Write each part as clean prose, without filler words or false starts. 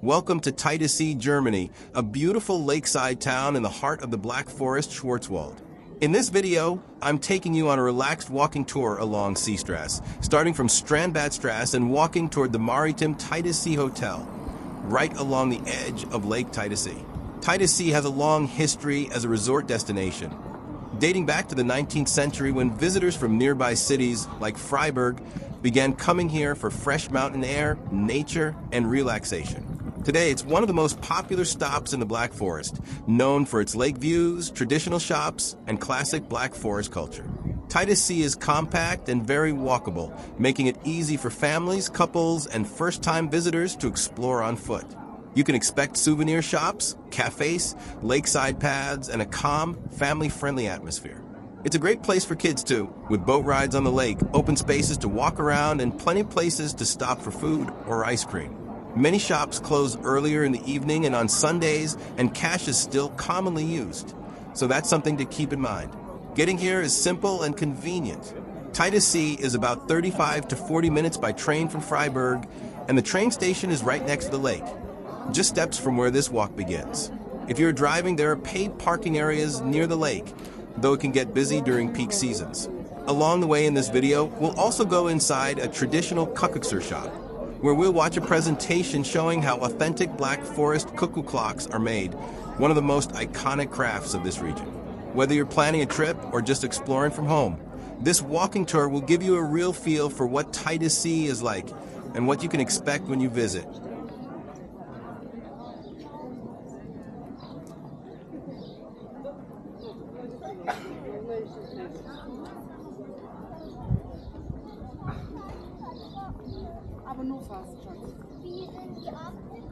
Welcome to Titisee, Germany, a beautiful lakeside town in the heart of the Black Forest, Schwarzwald. In this video, I'm taking you on a relaxed walking tour along Seestrasse, starting from Strandbadstrasse and walking toward the Maritim Titisee Hotel, right along the edge of Lake Titisee. Titisee has a long history as a resort destination, dating back to the 19th century when visitors from nearby cities like Freiburg began coming here for fresh mountain air, nature, and relaxation. Today, it's one of the most popular stops in the Black Forest, known for its lake views, traditional shops, and classic Black Forest culture. Titisee is compact and very walkable, making it easy for families, couples, and first-time visitors to explore on foot. You can expect souvenir shops, cafés, lakeside paths, and a calm, family-friendly atmosphere. It's a great place for kids too, with boat rides on the lake, open spaces to walk around, and plenty of places to stop for food or ice cream. Many shops close earlier in the evening and on Sundays, and cash is still commonly used. So that's something to keep in mind. Getting here is simple and convenient. Titisee is about 35 to 40 minutes by train from Freiburg, and the train station is right next to the lake, just steps from where this walk begins. If you're driving, there are paid parking areas near the lake, though it can get busy during peak seasons. Along the way in this video, we'll also go inside a traditional Cuckoo shop, where we'll watch a presentation showing how authentic Black Forest cuckoo clocks are made, one of the most iconic crafts of this region. Whether you're planning a trip or just exploring from home, this walking tour will give you a real feel for what Titisee is like and what you can expect when you visit. Aber nur fast, Schatz. Wie sind die Abgründe?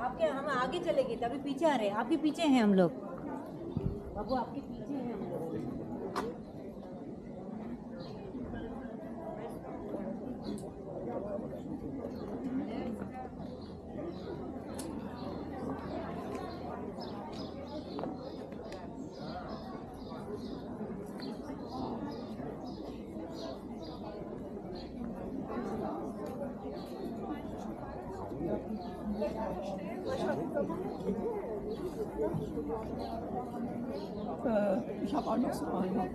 आपके हम आगे चले गए थे अभी पीछे आ रहे हैं आपके पीछे हैं हम लोग बाबू आपके पीछे हैं हम लोग Ich habe auch noch so eine.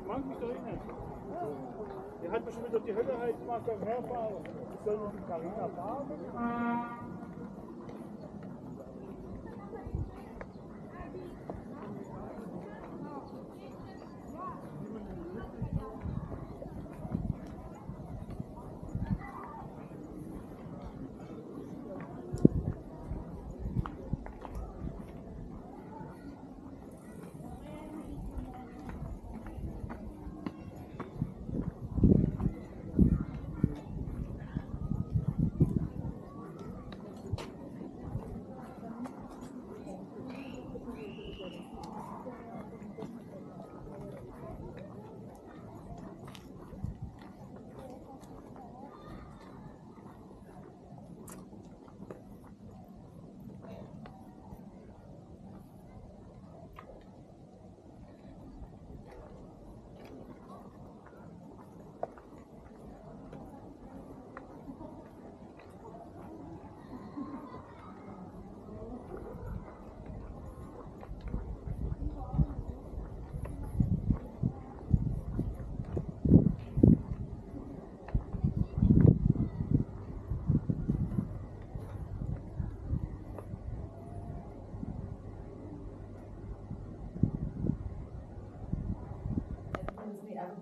Mag mich doch nicht. Der hat bestimmt wieder die Hölle halt gemacht beim Herfahren. Ich soll noch mit Carina fahren.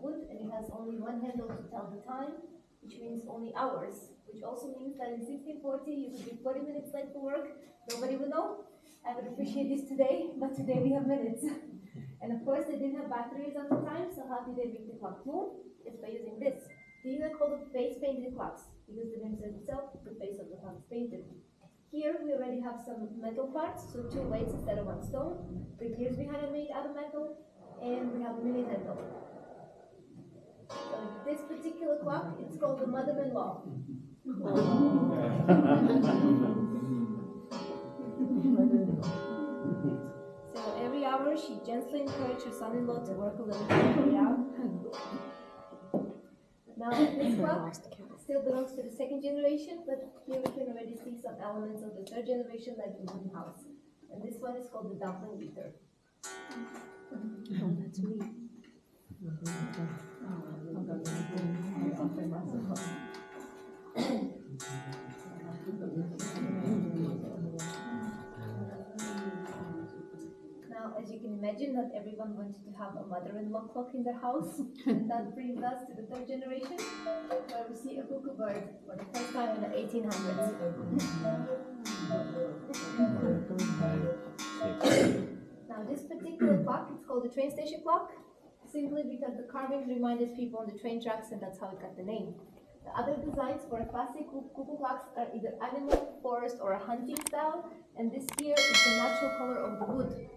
Wood, and it has only one handle to tell the time, which means only only hours, which also means that in 1640 you could be 40 minutes late for work. Nobody would know. I would appreciate this today, but today we have minutes. And of course, they didn't have batteries at the time, so how did they make the clock move? It's by using this. These are called face painted clocks, because the name says itself, the face of the clock is painted. Here we already have some metal parts, so 2 weights instead of 1 stone. The gears behind are made out of metal, and we have a mini handle. So this particular clock, it's called the mother-in-law. So every hour she gently encouraged her son-in-law to work a little bit. Yeah. Now this clock still belongs to the 2nd generation, but here we can already see some elements of the 3rd generation, like the wooden house. And this one is called the dumpling beater. Oh, that's me. Now, as you can imagine, not everyone wanted to have a mother-in-law clock in their house. And that brings us to the 3rd generation, where we see a cuckoo bird for the first time in the 1800s. Now, this particular clock, it's called the train station clock, simply because the carvings reminded people on the train tracks, and that's how it got the name. The other designs for classic cuckoo clocks are either animal, forest, or a hunting style, and this here is the natural color of the wood.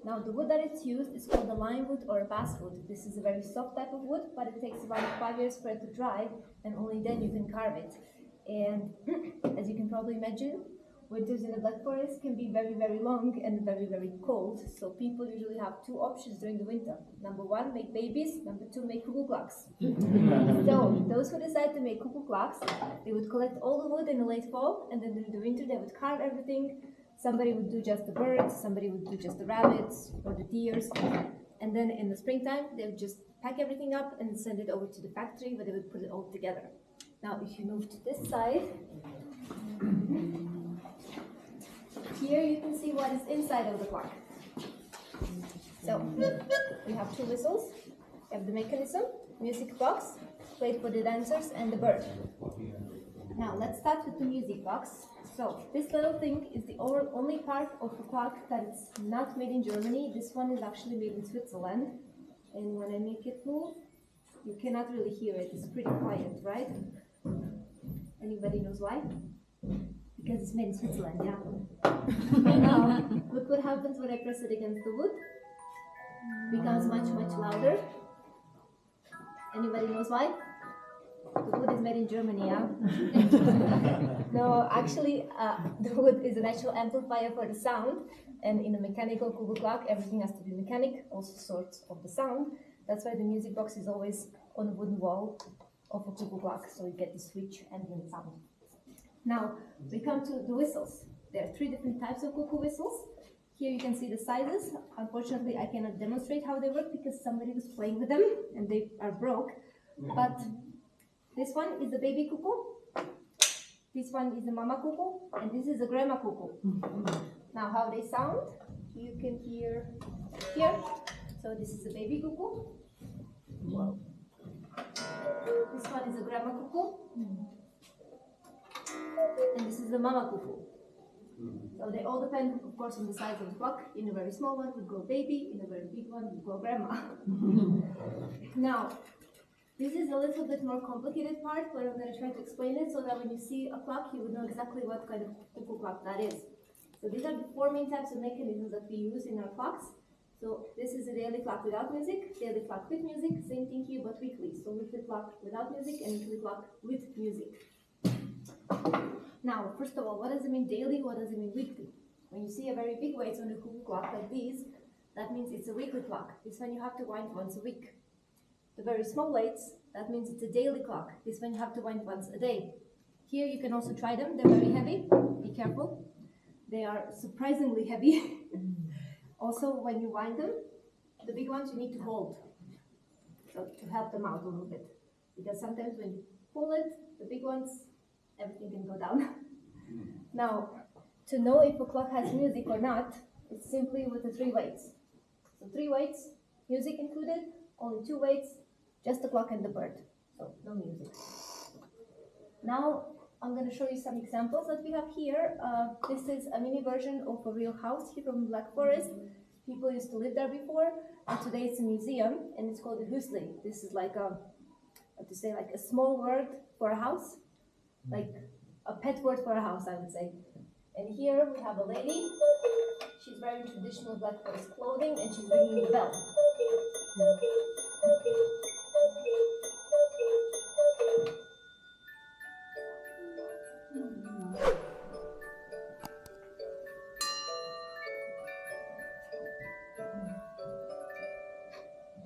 Now, the wood that it's used is called a lime wood or a basswood. This is a very soft type of wood, but it takes around 5 years for it to dry, and only then you can carve it. And as you can probably imagine, winters in the Black Forest can be very, very long and very, very cold. So people usually have 2 options during the winter. Number 1, make babies. Number 2, make cuckoo clocks. So those who decide to make cuckoo clocks, they would collect all the wood in the late fall, and then during the winter they would carve everything. Somebody would do just the birds, somebody would do just the rabbits or the deers. And then in the springtime, they would just pack everything up and send it over to the factory where they would put it all together. Now, if you move to this side, here you can see what is inside of the clock. So we have 2 whistles. We have the mechanism, music box, played for the dancers, and the bird. Now let's start with the music box. So this little thing is the only part of the clock that is not made in Germany. This one is actually made in Switzerland. And when I make it move, you cannot really hear it. It's pretty quiet, right? Anybody knows why? Because it's made in Switzerland, yeah. Now, look what happens when I press it against the wood. It becomes much, much louder. Anybody knows why? The wood is made in Germany, yeah? No, actually, the wood is an actual amplifier for the sound. And in a mechanical cuckoo clock, everything has to be mechanic, also sorts of the sound. That's why the music box is always on the wooden wall of a cuckoo clock, so you get the switch and the sound. Now, we come to the whistles. There are 3 different types of cuckoo whistles. Here you can see the sizes. Unfortunately, I cannot demonstrate how they work because somebody was playing with them and they are broke. But this one is the baby cuckoo. This one is the mama cuckoo, and this is the grandma cuckoo. Now, how they sound, you can hear here. So this is the baby cuckoo. Wow. This one is the grandma cuckoo. And this is the mama cuckoo. So they all depend, of course, on the size of the clock. In a very small one, we go baby. In a very big one, we go grandma. Now, this is a little bit more complicated part, but I'm going to try to explain it so that when you see a clock, you would know exactly what kind of cuckoo clock that is. So these are the 4 main types of mechanisms that we use in our clocks. So this is a daily clock without music, daily clock with music, same thing here but weekly. So weekly clock without music and weekly clock with music. Now, first of all, what does it mean daily? What does it mean weekly? When you see a very big weight on the cuckoo clock like these, that means it's a weekly clock. This one you have to wind once a week. The very small weights, that means it's a daily clock. This one you have to wind once a day. Here you can also try them. They're very heavy. Be careful. They are surprisingly heavy. Also, when you wind them, the big ones you need to hold. So to help them out a little bit. Because sometimes when you pull it, the big ones, everything can go down. Now, to know if a clock has music or not, it's simply with the 3 weights. So 3 weights, music included, only 2 weights, just the clock and the bird. So no music. Now I'm going to show you some examples that we have here. This is a mini version of a real house here from Black Forest. People used to live there before, and today it's a museum, and it's called a husli. This is like a, what to say, like a small word for a house, like a pet word for a house, I would say. And here we have a lady. She's wearing traditional Black Forest clothing, and she's ringing the bell.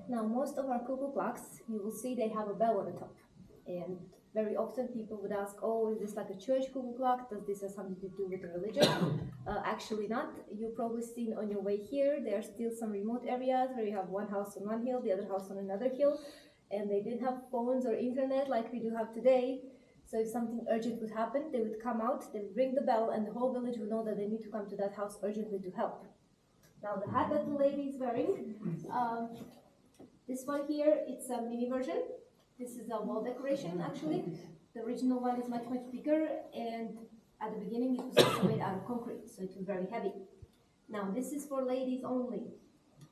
Now, most of our cuckoo clocks, you will see they have a bell on the top. And very often people would ask, oh, is this like a church cuckoo clock? Does this have something to do with the religion? Actually not. You've probably seen on your way here, there are still some remote areas where you have one house on one hill, the other house on another hill. And they didn't have phones or internet like we do have today. So if something urgent would happen, they would come out, they would ring the bell, and the whole village would know that they need to come to that house urgently to help. Now, the hat that the lady is wearing, this one here, it's a mini version. This is a wall decoration, actually. The original one is much, much bigger, and at the beginning it was also made out of concrete, so it was very heavy. Now, this is for ladies only.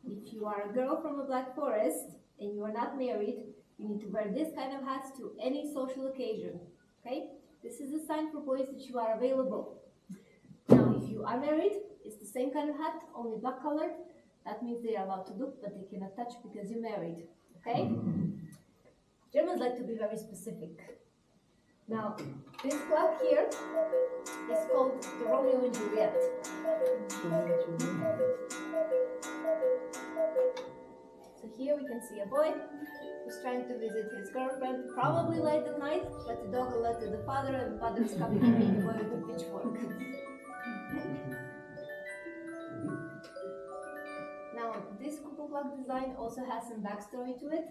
If you are a girl from a Black Forest and you are not married, you need to wear this kind of hat to any social occasion, okay? This is a sign for boys that you are available. Now, if you are married, it's the same kind of hat, only black colored. That means they are allowed to look, but they cannot touch because you're married, okay? Germans like to be very specific. Now, this clock here is called the Romeo and Juliet. So here we can see a boy who's trying to visit his girlfriend, probably late at night, but the dog alerted the father, and the father is coming to meet the boy with a pitchfork. Now, this cuckoo clock design also has some backstory to it.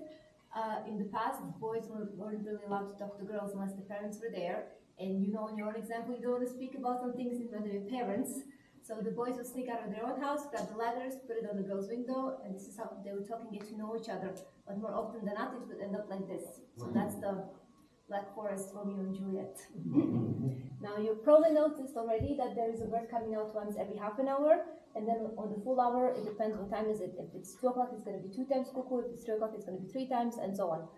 In the past, boys weren't really allowed to talk to girls unless the parents were there. And you know, in your own example, you don't want to speak about some things in front of your parents. So the boys would sneak out of their own house, grab the ladders, put it on the girl's window, and this is how they would talk and get to know each other. But more often than not, it would end up like this. So that's the Black Forest Romeo and Juliet. Now, you probably noticed already that there is a bird coming out once every half an hour. And then on the full hour, it depends what time is it. If it's 2 o'clock, it's going to be 2 times cuckoo. If it's 3 o'clock, it's going to be 3 times, and so on.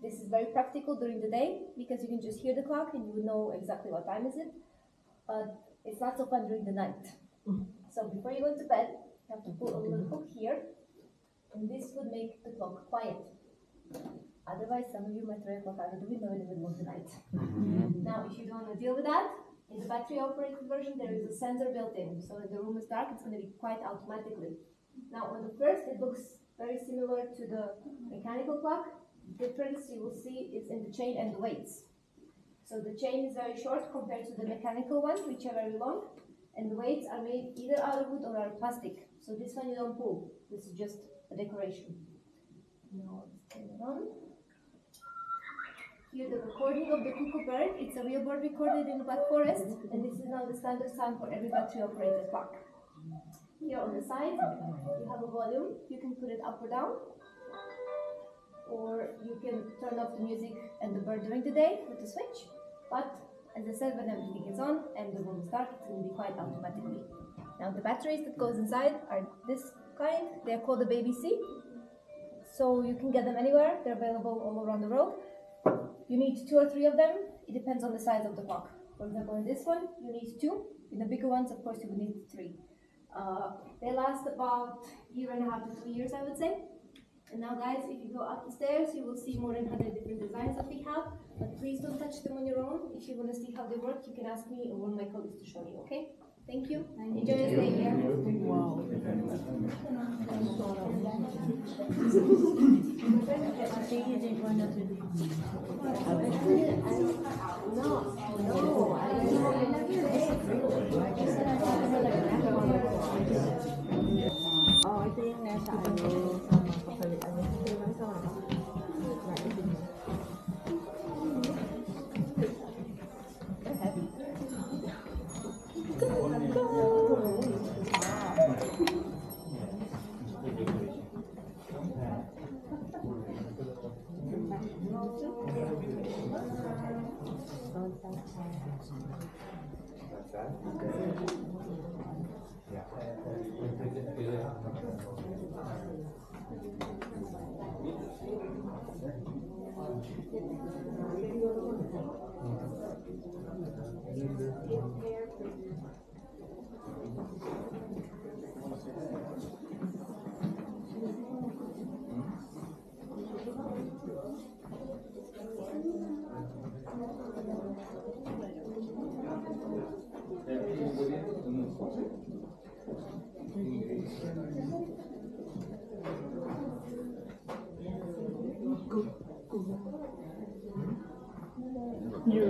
This is very practical during the day because you can just hear the clock and you would know exactly what time is it. But it's not so fun during the night. So before you go to bed, you have to pull a little hook here, and this would make the clock quiet. Otherwise, some of you might throw your clock out of the window in the middle of the night. Now, if you don't want to deal with that, in the battery-operated version, there is a sensor built in. So if the room is dark, it's going to be quiet automatically. Now, on the first, it looks very similar to the mechanical clock. The difference you will see is in the chain and the weights. So the chain is very short compared to the mechanical one, which are very long. And the weights are made either out of wood or out of plastic. So this one you don't pull. This is just a decoration. Now, let's turn it on. Here the recording of the cuckoo bird. It's a real bird recorded in the Black Forest, and this is now the standard sound for every battery-operated clock. Here on the side, you have a volume. You can put it up or down, or you can turn off the music and the bird during the day with the switch. But as I said, when everything is on and the room is dark, it's going to be quiet automatically. Now the batteries that goes inside are this kind. They're called the Baby C. So you can get them anywhere. They're available all around the world. You need 2 or 3 of them. It depends on the size of the clock. For example, in this one, you need 2. In the bigger ones, of course, you would need 3. They last about 1.5 to 2 years, I would say. And now, guys, if you go up the stairs, you will see more than 100 different designs that we have. But please don't touch them on your own. If you want to see how they work, you can ask me or one of my colleagues to show you, okay? Thank you. Enjoy your stay here. Wow. Ito yung nasa sama kapalit. Ito lang sama ka.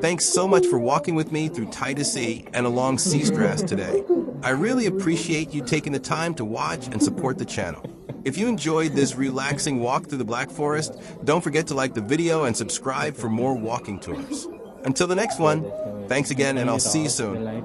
Thanks so much for walking with me through Titisee and along Seastrass today. I really appreciate you taking the time to watch and support the channel. If you enjoyed this relaxing walk through the Black Forest, don't forget to like the video and subscribe for more walking tours. Until the next one, thanks again and I'll see you soon.